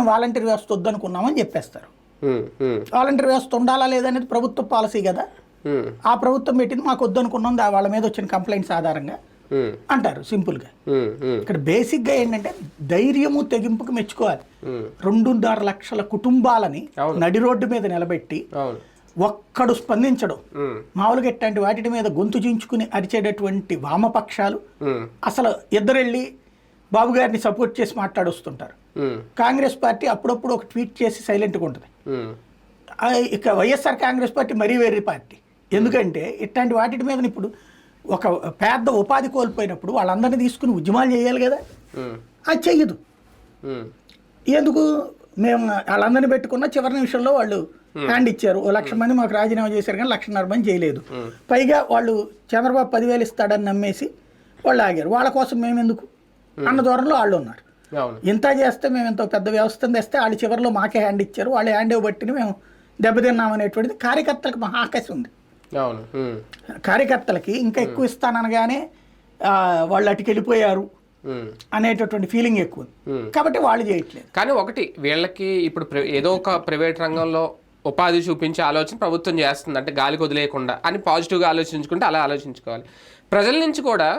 మేము వాలంటీర్ వ్యవస్థ వద్దనుకున్నామని చెప్పేస్తారు. వాలంటీర్ వ్యవస్థ ఉండాలా లేదనేది ప్రభుత్వ పాలసీ కదా. ఆ ప్రభుత్వం పెట్టింది మాకు వద్దనుకున్నాం, వాళ్ళ మీద వచ్చిన కంప్లైంట్స్ ఆధారంగా అంటారు సింపుల్గా. ఇక్కడ బేసిక్గా ఏంటంటే ధైర్యము తెగింపుకు మెచ్చుకోవాలి. 2.5 లక్షల కుటుంబాలని నడి రోడ్డు మీద నిలబెట్టి ఒక్కడు స్పందించడం, మామూలుగా ఇట్లాంటి వాటి మీద గొంతు చించుకుని అరిచేటటువంటి వామపక్షాలు అసలు ఇద్దరెళ్ళి బాబు గారిని సపోర్ట్ చేసి మాట్లాడొస్తుంటారు. కాంగ్రెస్ పార్టీ అప్పుడప్పుడు ఒక ట్వీట్ చేసి సైలెంట్గా ఉంటుంది. ఇక వైఎస్ఆర్ కాంగ్రెస్ పార్టీ మరీ వేరే పార్టీ. ఎందుకంటే ఇట్లాంటి వాటి మీద ఇప్పుడు ఒక పెద్ద ఉపాధి కోల్పోయినప్పుడు వాళ్ళందరినీ తీసుకుని ఉద్యమాలు చేయాలి కదా, అది చెయ్యదు. ఎందుకు మేము వాళ్ళందరినీ పెట్టుకున్న చివరి నిమిషంలో వాళ్ళు హ్యాండ్ ఇచ్చారు. 1,00,000 మంది మాకు రాజీనామా చేశారు కానీ 1,50,000 మంది చేయలేదు. పైగా వాళ్ళు చంద్రబాబు 10,000 ఇస్తాడని నమ్మేసి వాళ్ళు ఆగారు. వాళ్ళ కోసం మేమెందుకు అన్న ధోరణిలో వాళ్ళు ఉన్నారు. ఇంత చేస్తే మేము ఎంతో పెద్ద వ్యవస్థను తెస్తే వాళ్ళు చివరిలో మాకే హ్యాండ్ ఇచ్చారు, వాళ్ళు హ్యాండ్ ఇవ్వబట్టిని మేము దెబ్బతిన్నామనేటువంటిది కార్యకర్తలకు మహా ఆకాశం ఉంది. కార్యకర్తలకి ఇంకా ఎక్కువ ఇస్తాననగానే వాళ్ళు అటుకి వెళ్ళిపోయారు అనేటటువంటి ఫీలింగ్ ఎక్కువ ఉంది కాబట్టి వాళ్ళు చేయట్లేదు. కానీ ఒకటి వీళ్ళకి ఇప్పుడు ఏదో ఒక ప్రైవేట్ రంగంలో ఉపాధి చూపించే ఆలోచన ప్రభుత్వం చేస్తుంది, అంటే గాలికి వదిలేయకుండా అని పాజిటివ్గా ఆలోచించుకుంటే అలా ఆలోచించుకోవాలి. ప్రజల నుంచి కూడా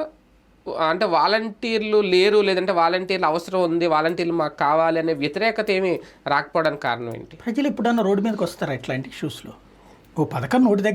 అంటే వాలంటీర్లు లేరు, లేదంటే వాలంటీర్లు అవసరం ఉంది, వాలంటీర్లు మాకు కావాలి అనే వ్యతిరేకత ఏమి రాకపోవడానికి కారణం ఏంటి? ప్రజలు ఎప్పుడన్నా రోడ్డు మీదకి వస్తారా ఇట్లాంటి ఇష్యూస్లో? ఓ పథకం నోటి దగ్గర